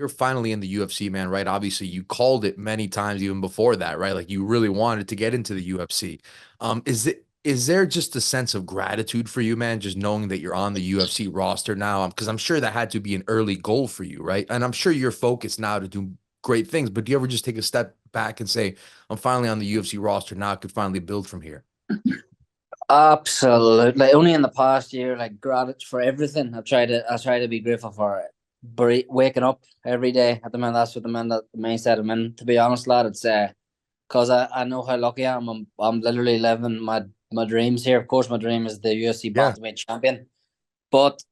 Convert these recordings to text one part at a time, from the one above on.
you're finally in the UFC, man, right? Obviously, you called it many times even before that, right? Like you really wanted to get into the UFC. Is there just a sense of gratitude for you, man, just knowing that you're on the UFC roster now? Because I'm sure that had to be an early goal for you, right? And I'm sure you're focused now to do great things, but do you ever just take a step back and say, I'm finally on the UFC roster now, I could finally build from here? Absolutely. Only in the past year, like gratitude for everything. I try to be grateful for it. Waking up every day at the minute. That's what the mindset I'm in. To be honest, lad, it's because I know how lucky I am. I'm literally living my dreams here. Of course, my dream is the UFC Yeah. bantamweight champion. But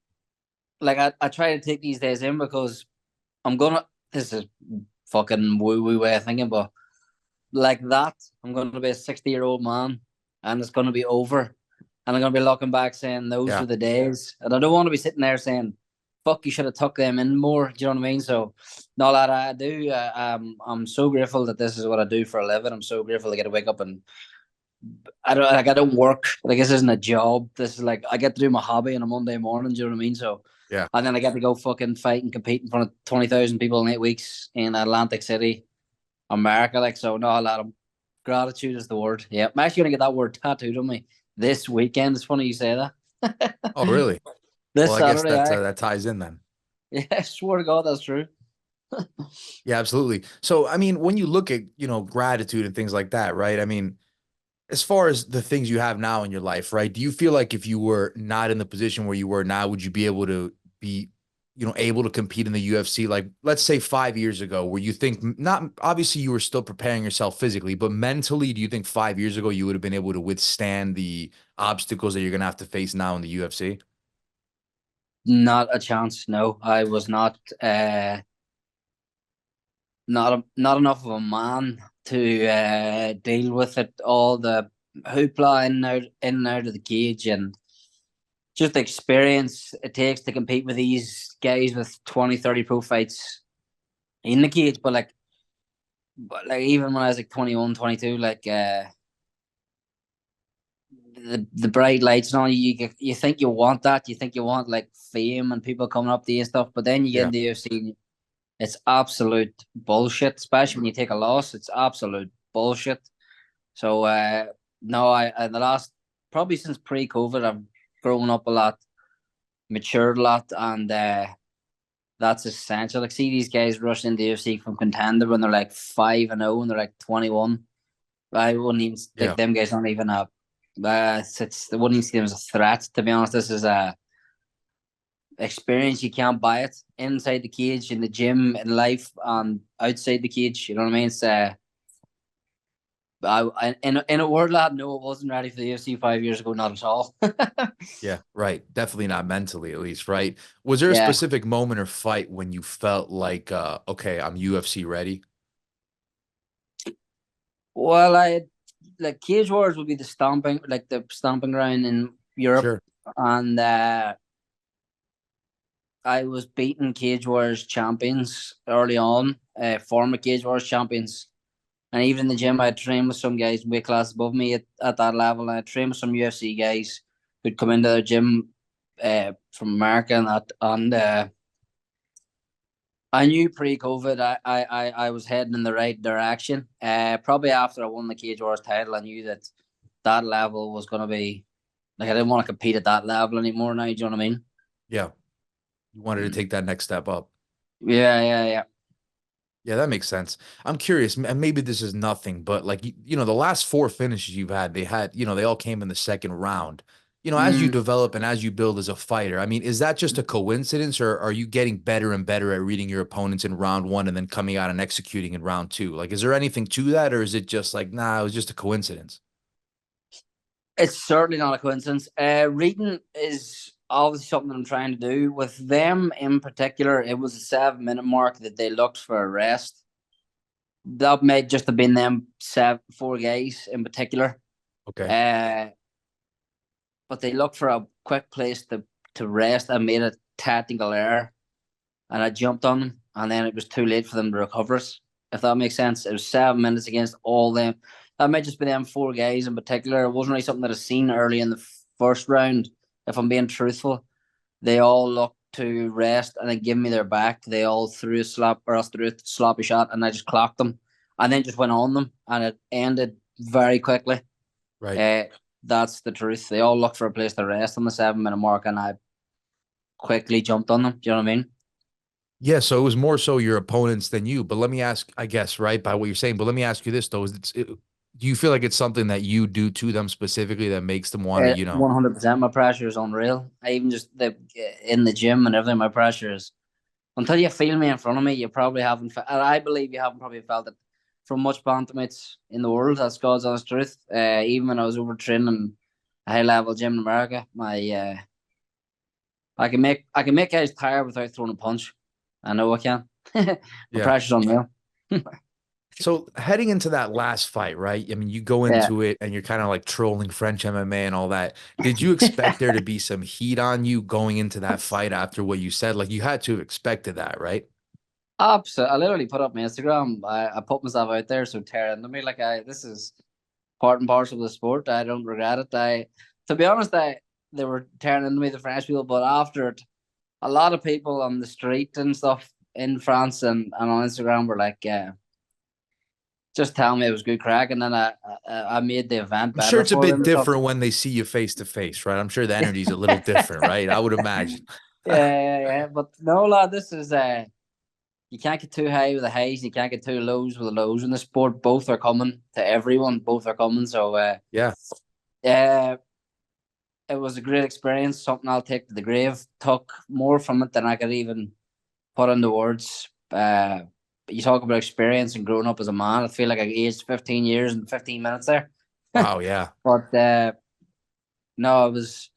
like I try to take these days in because I'm gonna. This is fucking woo woo way of thinking, but like that, I'm gonna be a 60-year-old man, and it's gonna be over, and I'm gonna be looking back saying those Yeah. were the days, and I don't want to be sitting there saying, "Fuck, you should have tucked them in more." Do you know what I mean? So, no, lad, I do. I'm so grateful that this is what I do for a living. I'm so grateful to get to wake up and I don't work. Like this isn't a job. This is like I get to do my hobby on a Monday morning. Do you know what I mean? So, Yeah. and then I get to go fucking fight and compete in front of 20,000 people in 8 weeks in Atlantic City, America. Like so, no, lad, gratitude is the word. Yeah, I'm actually gonna get that word tattooed on me this weekend. It's funny you say that. Oh, really? Well, This I guess Saturday, that I that ties in then. yeah, I swear to God, that's true. Yeah, absolutely. So, I mean, when you look at, gratitude and things like that, right? I mean, as far as the things you have now in your life, right? Do you feel like if you were not in the position where you were now, would you be able to be, able to compete in the UFC? Like, let's say 5 years ago, where you think not obviously you were still preparing yourself physically, but mentally, do you think 5 years ago you would have been able to withstand the obstacles that you're gonna have to face now in the UFC? Not a chance. No, I was not enough of a man to deal with it. All the hoopla in and out of the cage, and just the experience it takes to compete with these guys with 20, 30 pro fights in the cage. But even when I was like 21, 22, like the bright lights and all, you think you want that. You think you want like fame and people coming up to you and stuff. But then you get Yeah. into the UFC, it's absolute bullshit. Especially when you take a loss, it's absolute bullshit. So no, I the last probably since pre-COVID, I've grown up a lot, matured a lot, and that's essential. Like see these guys rush into the UFC from contender when they're like 5-0 and they're like 21. I wouldn't even Yeah. like them guys aren't even a I wouldn't even see them as a threat, to be honest. This is a experience. You can't buy it inside the cage, in the gym, in life, and outside the cage. You know what I mean? It's in a word, lad, no, I wasn't ready for the UFC 5 years ago, not at all. Yeah, right. Definitely not mentally, at least, right? Was there a Yeah. specific moment or fight when you felt like, okay, I'm UFC ready? Well, I like Cage Wars would be the stomping ground in Europe, Sure. and I was beating Cage Wars champions early on, former Cage Wars champions. And even in the gym, I trained with some guys weight class above me at that level. And I trained with some UFC guys who'd come into the gym from America and that. And I knew pre-COVID I was heading in the right direction. Probably after I won the Cage Wars title, I knew that that level was going to be like I didn't want to compete at that level anymore. Now, do you know what I mean? Yeah. You wanted to take that next step up. Yeah, yeah, yeah. Yeah, that makes sense. I'm curious, and maybe this is nothing, but like the last four finishes you've had, they all came in the second round. As you Mm. develop and as you build as a fighter, I mean, is that just a coincidence, or are you getting better and better at reading your opponents in round one and then coming out and executing in round two? Like, is there anything to that, or is it just like, nah, it was just a coincidence? It's certainly not a coincidence. Reading is obviously something I'm trying to do. With them in particular, it was a 7 minute mark that they looked for a rest. That may just have been them four guys in particular. Okay. Uh, but they looked for a quick place to rest. I made a tactical error and I jumped on them, and then it was too late for them to recover us. If that makes sense, it was 7 minutes against all them. That might just be them four guys in particular. It wasn't really something that I seen early in the first round. If I'm being truthful, they all looked to rest and then give me their back, they all threw a sloppy shot, and I just clocked them, and then just went on them, and it ended very quickly. Right. Uh, that's the truth. They all looked for a place to rest on the 7 minute mark, and I quickly jumped on them. Do you know what I mean? Yeah, so it was more so your opponents than you. But let me ask, I guess, right, by what you're saying. But let me ask you this though: do you feel like it's something that you do to them specifically that makes them want to, 100%. My pressure is unreal. I even just in the gym and everything. My pressure is until you feel me in front of me, you probably haven't. And I believe you haven't probably felt it from much bantamweights in the world. That's God's honest truth. Even when I was overtraining a high level gym in America, I can make guys tired without throwing a punch. I know I can. My yeah. pressure's unreal. So heading into that last fight, right? I mean, you go Yeah. into it and you're kind of like trolling French MMA and all that. Did you expect there to be some heat on you going into that fight after what you said? Like you had to have expected that, right? Absolutely. I literally put up my Instagram. I put myself out there, so tear into me. This is part and parcel of the sport. I don't regret it. To be honest, they were tearing into me, the French people, but after it, a lot of people on the street and stuff in France and on Instagram were like, just telling me it was good crack, and then I made the event I'm sure better it's a for bit them and stuff. different when they see you face to face, right? I'm sure the energy is a little different, right? I would imagine. Yeah. But no, lad, this is you can't get too high with the highs, you can't get too lows with the lows in the sport. Both are coming to everyone. Both are coming. So Yeah. uh, it was a great experience. Something I'll take to the grave. Took more from it than I could even put into words. You talk about experience and growing up as a man. I feel like I aged 15 years and 15 minutes there. Wow. Yeah. But no, it was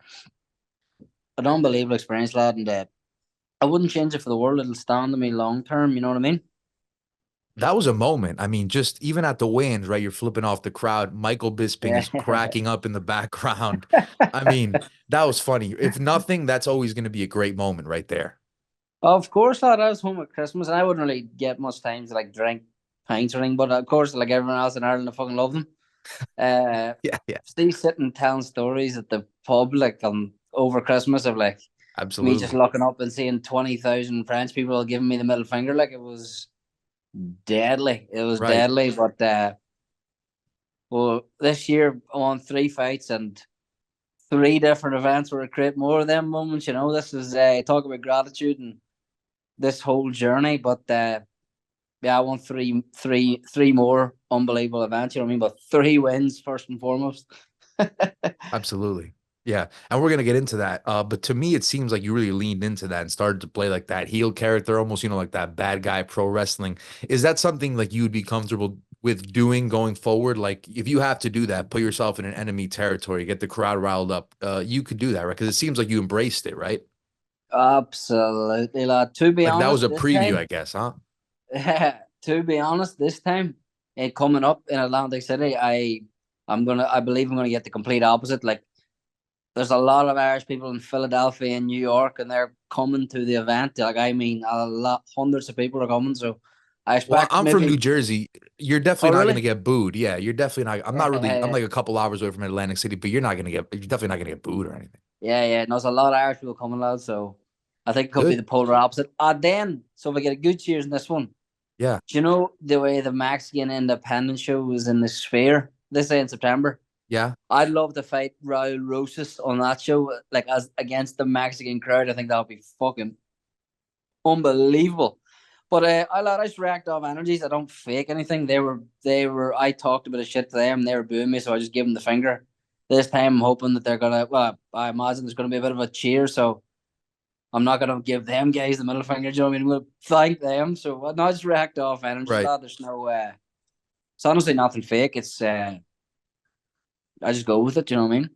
an unbelievable experience, lad. And I wouldn't change it for the world. It'll stand to me long term. You know what I mean? That was a moment. I mean, just even at the weigh-ins, right? You're flipping off the crowd. Michael Bisping Yeah. is cracking up in the background. I mean, that was funny. If nothing, that's always going to be a great moment right there. Of course, lad. I was home at Christmas, and I wouldn't really get much time to like drink pints or anything. But of course, like everyone else in Ireland, I fucking love them. Uh, Yeah. Yeah. Steve sitting telling stories at the pub like over Christmas of like me just Absolutely. looking up and seeing 20,000 French people giving me the middle finger. Like it was deadly. It was Right. deadly. But well, this year I won 3 fights and 3 different events where I create more of them moments. You know, this is talk about gratitude and this whole journey. But yeah, I won three more unbelievable events. You know what I mean? But 3 wins first and foremost. Absolutely. Yeah. And we're gonna get into that. But to me, it seems like you really leaned into that and started to play like that heel character, almost, like that bad guy pro wrestling. Is that something like you would be comfortable with doing going forward? Like if you have to do that, put yourself in an enemy territory, get the crowd riled up, you could do that, right? Because it seems like you embraced it, right? Absolutely, lad. To be Like that was honest, a this preview, time, I guess, huh? to be honest, this time, coming up in Atlantic City, I believe I'm gonna get the complete opposite. Like, there's a lot of Irish people in Philadelphia and New York, and they're coming to the event. Like, I mean, a lot, hundreds of people are coming. So, I Well, expect I'm from New maybe. Jersey. You're Oh, definitely not going to really? get booed. Yeah, you're definitely not. I'm Yeah, like a couple hours away from Atlantic City, but you're definitely not going to get booed or anything. yeah. And there's a lot of Irish people coming, lad. So, I think it could be Good. the polar opposite. Then, so if I get a good cheers in this one, Yeah. do you know the way the Mexican Independence show was in the Sphere this day in September? Yeah. I'd love to fight Raul Rosas on that show, like as against the Mexican crowd. I think that would be fucking unbelievable. But I just react off energies. I don't fake anything. They were. I talked a bit of shit to them. They were booing me, so I just give them the finger. This time, I'm hoping that they're gonna. Well, I imagine there's gonna be a bit of a cheer, so I'm not gonna give them guys the middle finger. Do you know what I mean? We'll thank them. So I just react off energies, Right. lad. There's no. It's honestly nothing fake. It's I just go with it. Do you know what I mean?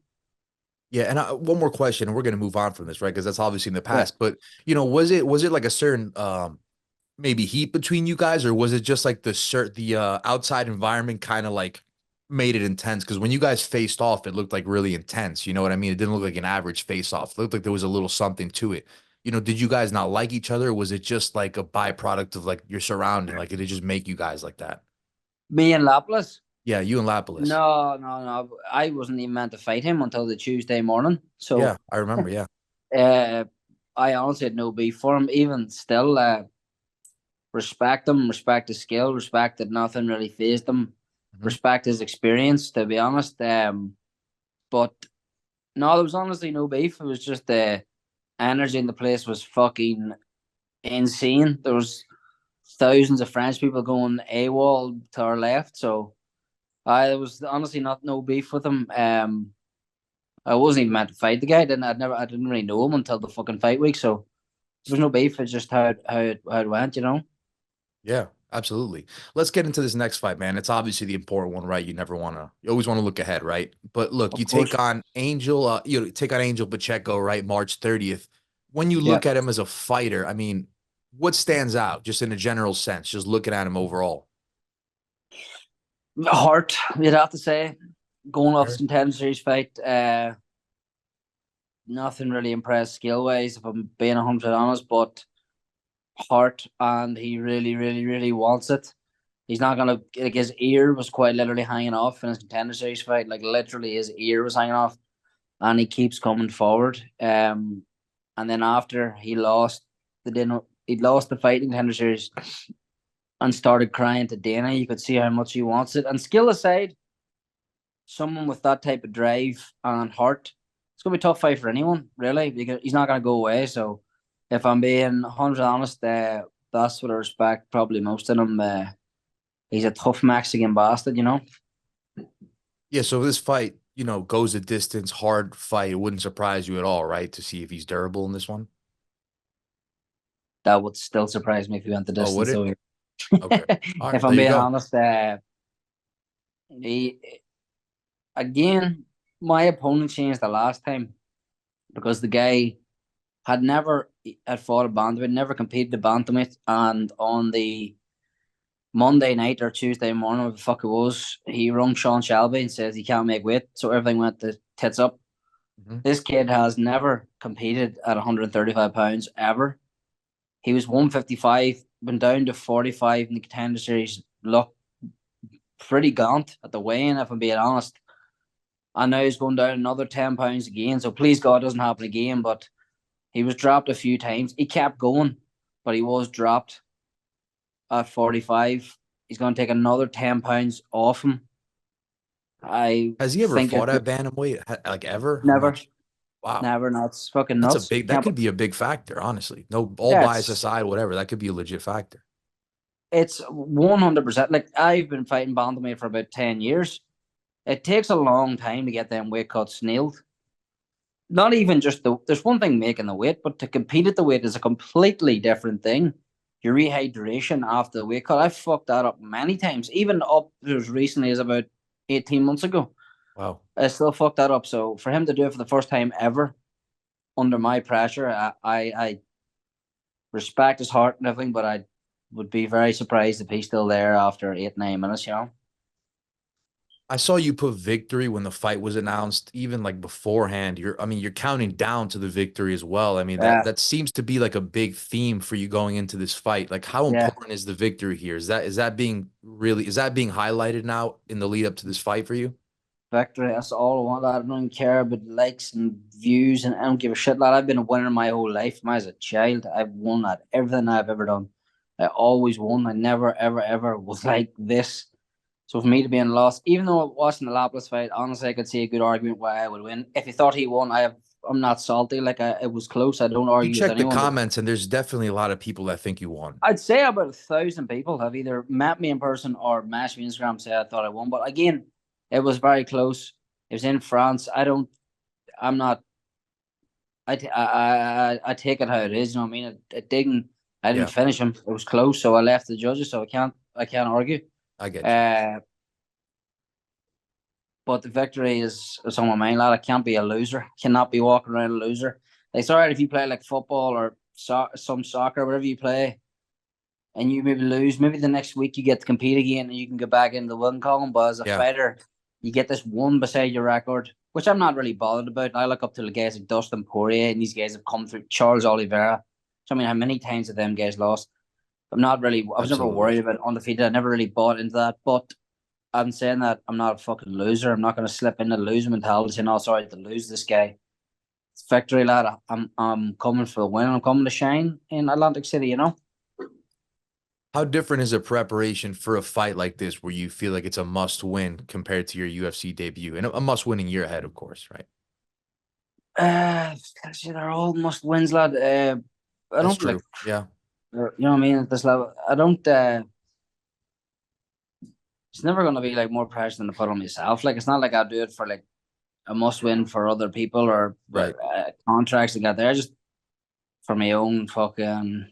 Yeah. And one more question, and we're going to move on from this, right? Because that's obviously in the Yeah. past. But was it like a certain maybe heat between you guys, or was it just like the outside environment kind of like made it intense? Because when you guys faced off, it looked like really intense. You know what I mean? It didn't look like an average face off. It looked like there was a little something to it. Did you guys not like each other? Or was it just like a byproduct of like your surrounding? Like, did it just make you guys like that? Me and Laplas. Yeah, you and Lapis. No. I wasn't even meant to fight him until the Tuesday morning. So Yeah, I remember. Yeah. uh, I honestly had no beef for him. Even still, respect him, respect his skill, respect that nothing really fazed him, Mhm. respect his experience, to be honest. But no, there was honestly no beef. It was just the energy in the place was fucking insane. There was thousands of French people going AWOL to our left. So I there was honestly not no beef with him. I wasn't even meant to fight the guy. I didn't really know him until the fucking fight week. So there was no beef. It's just how it went, you know. Yeah, absolutely. Let's get into this next fight, man. It's obviously the important one, right? You always want to look ahead, right? But look, Of course. You take on Angel Pacheco, right? March 30th. When you Yeah. look at him as a fighter, I mean, what stands out just in a general sense, just looking at him overall? Heart, you'd have to say. Going off his Sure. contender series fight, nothing really impressed skill wise, if I'm being 100 honest, but heart, and he really, really, really wants it. He's not gonna like his ear was quite literally hanging off in his contender series fight. Like literally his ear was hanging off, and he keeps coming forward. And then after he lost the dinner, he lost the fight in contender series and started crying to Dana. You could see how much he wants it. And skill aside, someone with that type of drive and heart, it's gonna be a tough fight for anyone, really, because he's not gonna go away. So, if I'm being 100 honest, that's what I respect probably most in him. He's a tough Mexican bastard, you know. Yeah, so this fight, goes a distance, hard fight. It wouldn't surprise you at all, right? To see if he's durable in this one. That would still surprise me if he went the Oh, would distance. it? So, Okay. All if right, I'm there you being go. honest, he again, my opponent changed the last time because the guy had never had fought a bantamweight, never competed a bantamweight, and on the Monday night or Tuesday morning, whatever the fuck it was, he rung Sean Shelby and says he can't make weight, so everything went to tits up. Mhm. This kid has never competed at 135 pounds ever. He was 155, went down to 45 in the contender series. Looked pretty gaunt at the weigh-in, if I'm being honest. And now he's going down another 10 pounds again. So please God, it doesn't happen again. But he was dropped a few times. He kept going, but he was dropped at 45. He's going to take another 10 pounds off him. I Has he ever think fought it's at bantamweight? Like ever? I'm never, not sure. Wow. never. No, it's fucking That's nuts. that Can't, could be a big factor, honestly. No, all yeah, bias aside, whatever, that could be a legit factor. it's 100%. Like I've been fighting bantamweight for about 10 years. It takes a long time to get them weight cuts nailed. Not even just there's one thing making the weight, but to compete at the weight is a completely different thing. Your rehydration after the weight cut, I fucked that up many times, even up as recently as about 18 months ago. Wow. I still fucked that up. So for him to do it for the first time ever under my pressure, I respect his heart and everything, but I would be very surprised if he's still there after 8, 9 minutes, you know? I saw you put victory when the fight was announced, even like beforehand. You're counting down to the victory as well. I mean, that Yeah, that seems to be like a big theme for you going into this fight. Like, how yeah. important is the victory here? Is that being highlighted now in the lead up to this fight for you? Victory, that's all I want. I don't even care about likes and views, and I don't give a shit, lad. I've been a winner my whole life. As a child, I've won at everything I've ever done. I always won. I never, ever, ever was like this. So for me to be in loss, even though it wasn't a lapless fight, honestly, I could see a good argument why I would win. If you thought he won, I'm not salty. It was close. I don't You argue with check the anyone, but comments, and there's definitely a lot of people that think you won. I'd say about 1,000 people have either met me in person or messaged me on Instagram say I thought I won. But again, it was very close. It was in France. I'm not. I take it how it is. You know what I mean? It didn't. I didn't Yeah, finish him. It was close, so I left the judges. So I can't argue. I get you. Uh, but the victory is on my mind, lad. I can't be a loser. Cannot be walking around a loser. Like, it's all right if you play like football or some soccer, whatever you play, and you maybe lose. Maybe the next week you get to compete again and you can go back into the win column. But as a Yeah, fighter, you get this one beside your record, which I'm not really bothered about. I look up to the guys like Dustin Poirier, and these guys have come through. Charles Oliveira. So I mean, how many times have them guys lost? I'm not really. I was never absolutely. worried about undefeated. I never really bought into that. But I'm saying that I'm not a fucking loser. I'm not going to slip into the losing mentality and also sorry to lose this guy. victory, lad. I'm coming for the win. I'm coming to shine in Atlantic City. You know. How different is a preparation for a fight like this where you feel like it's a must win compared to your UFC debut? And a must win in year ahead, of course, right? Uh, they're all must wins, lad. I That's don't like, true. Yeah. you know what I mean. At this level, I don't. It's never gonna be like more pressure than to put on myself. Like it's not like I do it for like a must win for other people or Right. contracts to get there. Just for my own fucking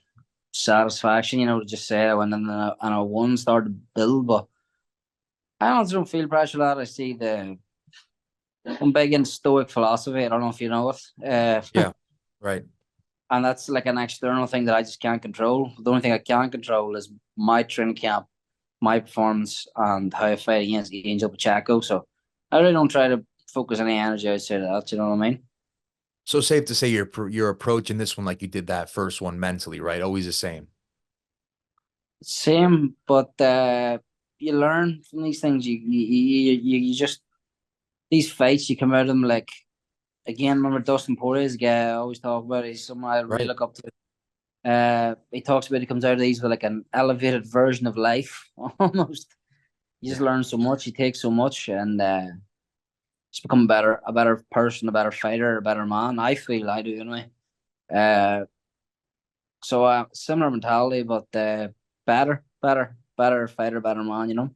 satisfaction, you know, to just say I went in and I won, started to build. But I don't feel pressure, lad. I see I'm big in Stoic philosophy. I don't know if you know it. Yeah. Right. And that's like an external thing that I just can't control. The only thing I can control is my training camp, my performance, and how I fight against Angel Pacheco. So I really don't try to focus any energy outside of that. You know what I mean? So safe to say you're approaching this one like you did that first one mentally, right? Always the same. Same, but you learn from these things. You just these fights. You come out of them like again. Remember Dustin Poirier's guy? I always talk about. He's someone I really Right. look up to. He talks about he comes out of these with like an elevated version of life, almost. You just Yeah. learn so much, you take so much, and just become a better person, a better fighter, a better man. I feel I do anyway. Uh, similar mentality, but better fighter, better man. You know.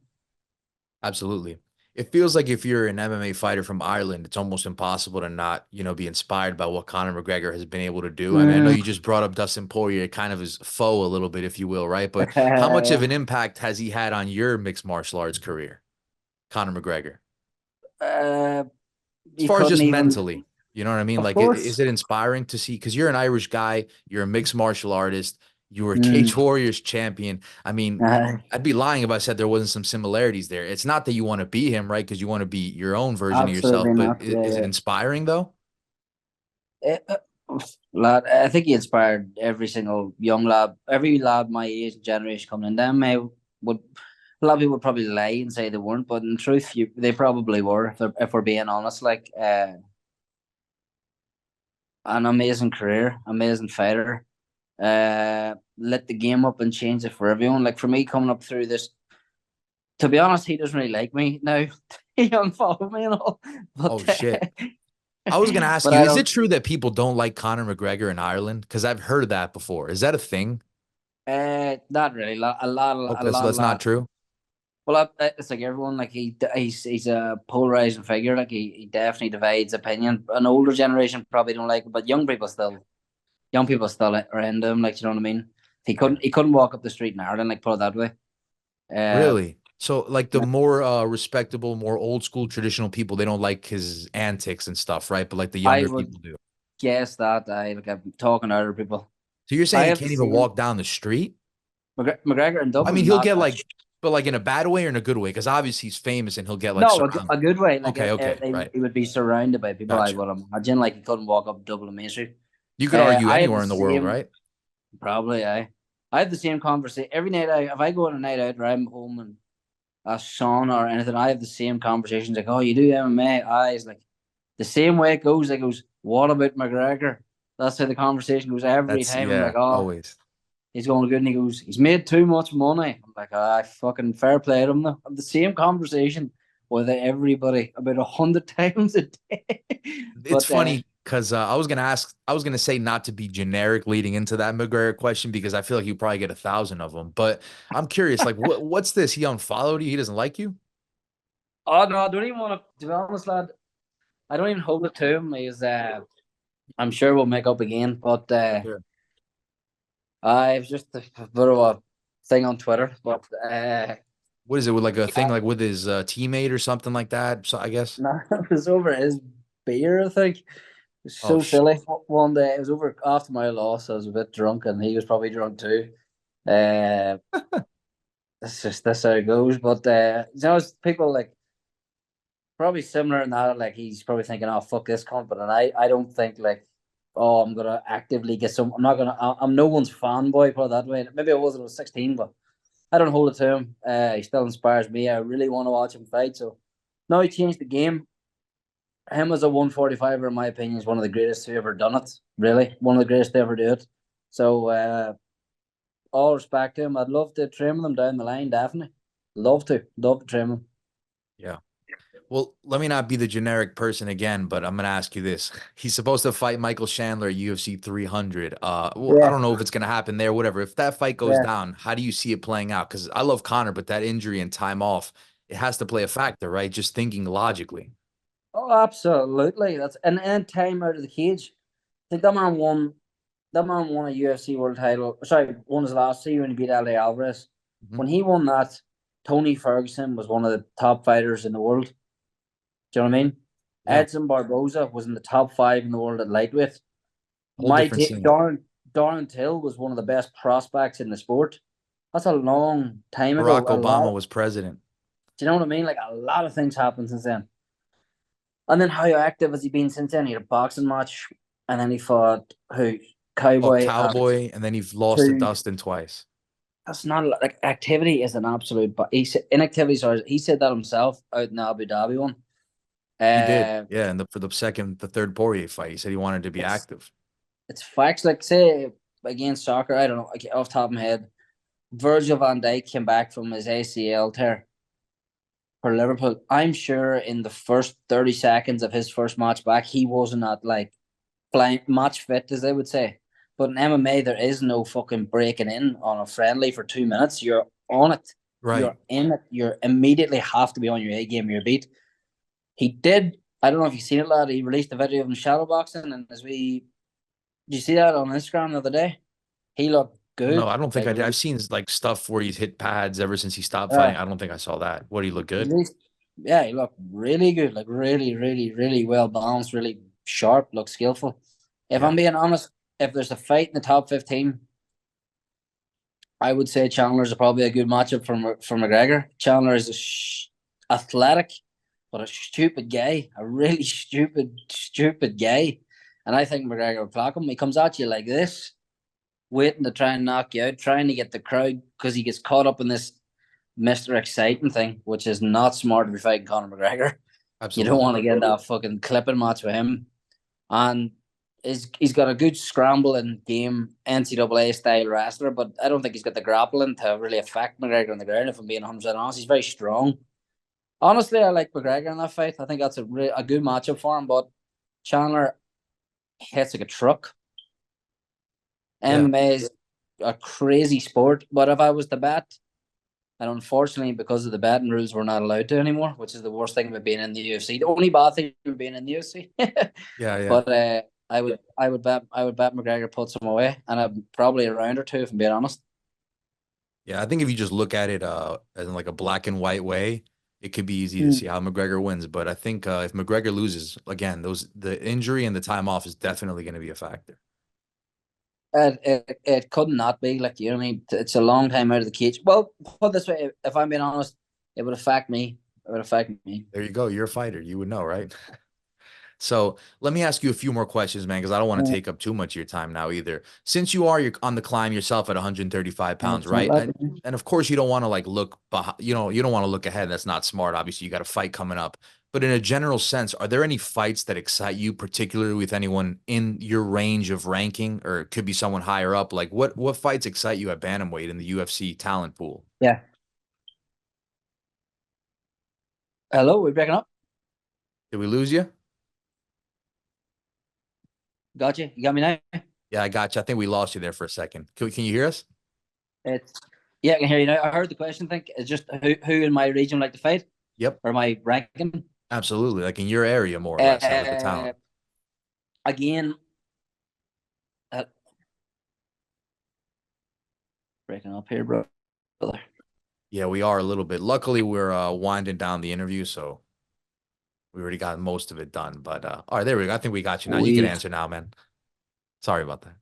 Absolutely. It feels like if you're an MMA fighter from Ireland, it's almost impossible to not, be inspired by what Conor McGregor has been able to do. I mean, I know Mm. you just brought up Dustin Poirier, kind of his foe a little bit, if you will, right? But how much of Yeah. an impact has he had on your mixed martial arts career, Conor McGregor? Uh, As you far as couldn't just even, mentally, you know what I mean? of Like, course. is it inspiring to see? Because you're an Irish guy, you're a mixed martial artist, you were a Mm. Cage Warriors champion. I mean, I'd be lying if I said there wasn't some similarities there. It's not that you want to be him, right? Because you want to be your own version of yourself. Absolutely But not. is it Yeah, inspiring though? yeah. Lad, I think he inspired every single young lad, every lad my age and generation coming in. Them may would a lot of people would probably lie and say they weren't, but in truth, they probably were. If we're being honest, like an amazing career, amazing fighter. Lit the game up and changed it for everyone. Like for me, coming up through this, to be honest, he doesn't really like me now. He unfollowed me and all, Oh shit. but I was gonna ask but you, I is it don't. true that people don't like Conor McGregor in Ireland? Because I've heard that before. Is that a thing? Not really. Okay, so that's Lot. not true. Well, it's like everyone. Like he's a polarizing figure. Like he definitely divides opinion. An older generation probably don't like it, but young people still are into him. Like you know what I mean. He couldn't walk up the street in Ireland. Like put it that way. Uh, Really? So like the more respectable, more old school traditional people, they don't like his antics and stuff, right? But like the I younger would people do. guess that I'm talking to other people. So you're I saying he have the can't even same walk down the street? McGregor in I mean, Dublin. he'll Not get like, but like in a bad way or in a good way, because obviously he's famous and he'll get like no, surrounded. a good way. Like Okay, okay, right. he would be surrounded by people. I Gotcha. would imagine. Like he couldn't walk up Dublin Main Street. You could argue I have the anywhere in the world, same. right? Probably, I have the same conversation every night. If I go on a night out or I'm home and a sauna or anything, I have the same conversations like, "Oh, you do MMA?" I is like the same way it goes. Like, goes, "What about McGregor?" That's how the conversation goes every That's time. I'm like, yeah, "Oh, always. he's going good," and he goes, "He's made too much money." I'm like, "Ah, fucking fair play to him." Though. I have the same conversation with everybody about 100 times a day. It's But funny because I was gonna say not to be generic leading into that McGregor question because I feel like you probably get 1,000 of them. But I'm curious, like, what's this? He unfollowed you? He doesn't like you? oh no, I don't even want to. To be honest, lad, I don't even hold it to him. He's I'm sure we'll make up again, but Sure. I was just a bit of a thing on Twitter. But What is it with like a thing yeah, like with his teammate or something like that? So I guess. no, it was over his beer. I think it was Oh so shit. silly. One day it was over after my loss. I was a bit drunk, and he was probably drunk too. Uh, that's how it goes. But you know, it's people like probably similar in that. Like he's probably thinking, "Oh fuck this cunt," and I don't think like. Oh, I'm gonna actively get some. I'm not gonna. I'm no one's fanboy, put it that way. Maybe I was when I was 16, but I don't hold it to him. He still inspires me. I really want to watch him fight. So now he changed the game. him as a 145er, in my opinion, is one of the greatest who ever done it. Really, one of the greatest to ever do it. So all respect to him. I'd love to trim them down the line, definitely. Love to trim them. Yeah. Well, let me not be the generic person again, but I'm gonna ask you this. He's supposed to fight Michael Chandler at UFC 300. Well, I Yeah, don't know if it's gonna happen there, whatever. If that fight goes yeah. down, how do you see it playing out? Because I love Conor, but that injury and time off, it has to play a factor, right? Just thinking logically. Oh, absolutely. That's and time out of the cage. I think that man won. That man won a UFC world title. Sorry, won his last year when he beat Ali Alvarez. Mhm. When he won that, Tony Ferguson was one of the top fighters in the world. Do you know what I mean? Yeah, Edson Barboza was in the top five in the world at lightweight. whole different scene. Darren Till was one of the best prospects in the sport. That's a long time Barack ago. A Obama lot. was president. Do you know what I mean? Like a lot of things happened since then. And then how active has he been since then? He had a boxing match, and then he fought who? Oh, Cowboy at Cowboy, and then he lost to two. Dustin twice. That's not like activity is an absolute. But he said inactivity. Sorry, he said that himself out in the Abu Dhabi one. He did. Uh, Yeah, and for the third Poirier fight, he said he wanted to be it's active. it's facts. Like say against soccer, I don't know. Like, off the top of my head, Virgil van Dijk came back from his ACL tear for Liverpool. I'm sure in the first 30 seconds of his first match back, he wasn't at like flying match fit, as they would say. But in MMA, there is no fucking breaking in on a friendly for 2 minutes. You're on it. Right. You're in it. You immediately have to be on your A game. You're beat. He did. I don't know if you've seen it, lad. He released a video of him shadowboxing, and did you see that on Instagram the other day? He looked No, good. I don't think Like I did. I've seen like stuff where he's hit pads ever since he stopped uh, fighting. I don't think I saw that. What, do you look good? released, yeah, he looked really good. Like really, really, really well balanced. Really sharp. Looked skillful. If Yeah. I'm being honest, if there's a fight in the top 15, I would say Chandler's probably a good matchup for McGregor. Chandler is athletic, but a stupid guy, a really stupid guy. And I think McGregor will clock him. He comes at you like this, waiting to try and knock you out, trying to get the crowd because he gets caught up in this Mr. Exciting thing, which is not smart if you're fighting Conor McGregor. You don't Absolutely. want to get into a fucking clipping match with him. And he's got a good scramble and game NCAA style wrestler, but I don't think he's got the grappling to really affect McGregor on the ground. If I'm being 100% honest, he's very strong. Honestly, I like McGregor in that fight. I think that's a good matchup for him. But Chandler hits like a truck. Yeah. MMA is a crazy sport, but if I was to bet, and unfortunately, because of the betting rules, we're not allowed to anymore, which is the worst thing about being in the UFC. The only bad thing about being in the UFC. Yeah. Yeah. But I would bet McGregor puts him away, and probably a round or two, if I'm being honest. Yeah. I think if you just look at it as in like a black and white way, it could be easy to Mm. see how McGregor wins. But I think if McGregor loses, again, the injury and the time off is definitely going to be a factor. It could not be like you know what I mean. It's a long time out of the cage. Well, put this way, if I'm being honest, it would affect me. It would affect me. There you go. You're a fighter. You would know, right? So let me ask you a few more questions, man, because I don't want to Uh, take up too much of your time now either. Since you're on the climb yourself at 135 pounds, it's not right? like And of course you don't want to like look behind, you don't want to look ahead. That's not smart. Obviously, you got a fight coming up. But in a general sense, are there any fights that excite you, particularly with anyone in your range of ranking, or it could be someone higher up? Like what fights excite you at bantamweight in the UFC talent pool? yeah. Hello, we're breaking up. Did we lose you? Got you. You got me now. Yeah, I got you. I think we lost you there for a second. Can you hear us? It's yeah, I can hear you now. I heard the question. I think it's just who in my region like to fight Yep, or my ranking. absolutely. Like in your area, more or less, with the Uh, talent. again, uh, breaking up here, brother. Yeah, we are a little bit. Luckily, we're winding down the interview, so we already got most of it done. But all right, there we go. I think we got you now. You can We answer now, man. Sorry about that.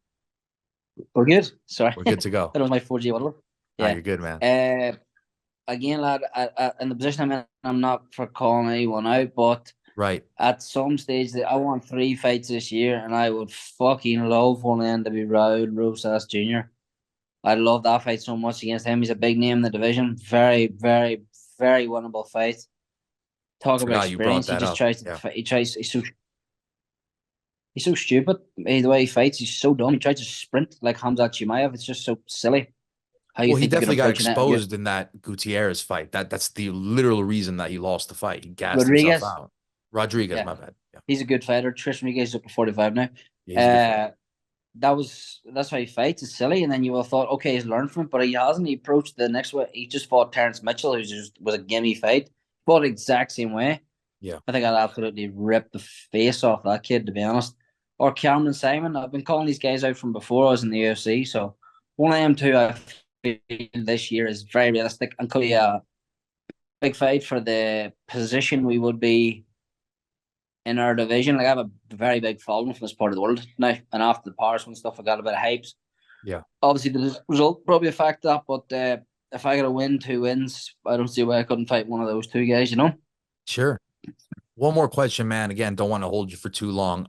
we're good. Sorry, We're good that to go. was my 4G whatever. Ah, Yeah. you're good, man. Again, lad, in the position I'm in, I'm not for calling anyone out, but Right. at some stage, I want 3 fights this year, and I would fucking love one of them to be Raul Rosas Jr. I love that fight so much against him. He's a big name in the division. Very, very, very winnable fight. Talk about Forgot you brought experience. He that just up. tries Yeah. to. He tries. He's so stupid. The way he fights, he's so dumb. He tries to sprint like Hamza Chimaev. It's just so silly. How you Well, he think you could definitely got approach an yeah. exposed in that Gutierrez fight. That's the literal reason that he lost the fight. He gassed himself Rodriguez? out. Rodriguez, Yeah, my bad. Yeah, he's a good fighter. Trish Rodriguez is up to 45 now. yeah, he's a good fighter. Uh, that's how he fights. It's silly, and then you will have thought, okay, he's learned from it, but he hasn't. He approached the next way. He just fought Terrence Mitchell, who just was a gimme fight. Fought the exact same way. Yeah, I think I'd absolutely rip the face off that kid, to be honest. Or Cameron Simon. I've been calling these guys out from before I was in the UFC. So one of them two, I feel this year is very realistic and could be a big fight for the position we would be in our division. Like I have a very big following from this part of the world now, and after the Paris and stuff, I got a bit of hypes. yeah, Obviously, the result probably affect that, but if I got a win, two wins, I don't see why I couldn't fight one of those two guys. You know, sure. One more question, man. Again, don't want to hold you for too long.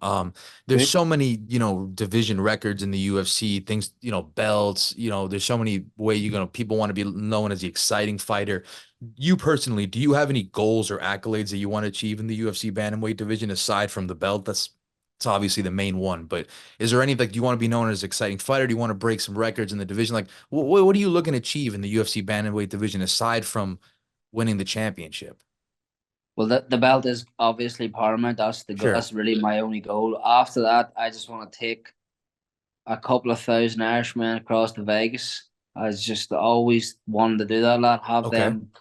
There's good. so many, division records in the UFC, things, belts, there's so many way people want to be known as the exciting fighter. You personally, do you have any goals or accolades that you want to achieve in the UFC bantamweight division aside from the belt? It's obviously the main one, but is there any like do you want to be known as exciting fighter? Do you want to break some records in the division? Like, what are you looking to achieve in the UFC bantamweight division aside from winning the championship? Well, the belt is obviously paramount. Sure. That's really my only goal. After that, I just want to take a couple of thousand Irishmen across to Vegas. I just always wanted to do that. Lot have Okay. them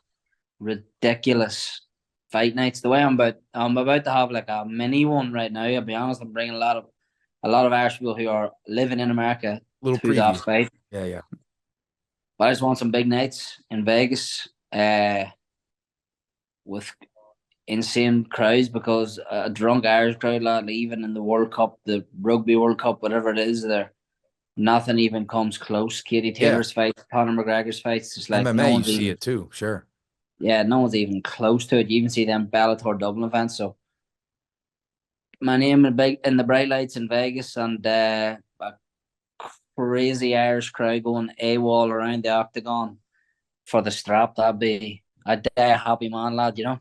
ridiculous fight nights. The way I'm about to have like a mini one right now. I'll be honest. I'm bringing a lot of Irish people who are living in America Little to that preview. fight. Yeah, yeah. But I just want some big nights in Vegas. With insane crowds because a drunk Irish crowd, lad, even in the World Cup, the Rugby World Cup, whatever it is, there nothing even comes close. Katie Yeah. Taylor's fight, Conor McGregor's fights, it's like no MMA, you one's see even, it too. Sure. yeah, no one's even close to it. You even see them Bellator Dublin events. So my name in the bright lights in Vegas and a crazy Irish crowd going AWOL around the octagon for the strap. That'd be a day happy man, lad. You know.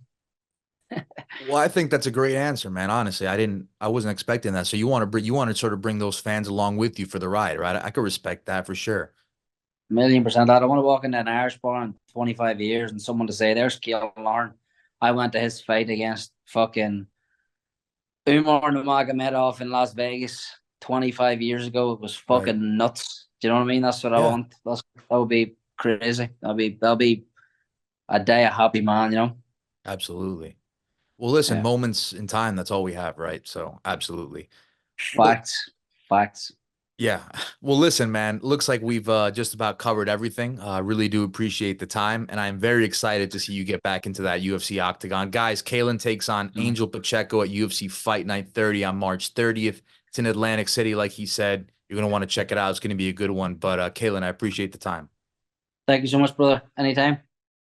Well, I think that's a great answer, man. Honestly, I wasn't expecting that. So you want to sort of bring those fans along with you for the ride, right? I could respect that for sure. Million percent that. I want to walk into an Irish bar in 25 years and someone to say, there's Caolán Loughran. I went to his fight against fucking Umar Nurmagomedov in Las Vegas 25 years ago. It was Right. fucking nuts. Do you know what I mean? That's what I Yeah, want. That would be crazy. That'll be a day of happy man, you know? absolutely. Well, listen, Yeah. moments in time, that's all we have, right? So, absolutely. Well, Facts. Facts. yeah. Well, listen, man, looks like we've just about covered everything. I really do appreciate the time, and I'm very excited to see you get back into that UFC octagon. Guys, Caolán takes on Mhm. Angel Pacheco at UFC Fight Night 30 on March 30th. It's in Atlantic City, like he said. You're going to want to check it out. It's going to be a good one. But Caolán, I appreciate the time. Thank you so much, brother. Anytime.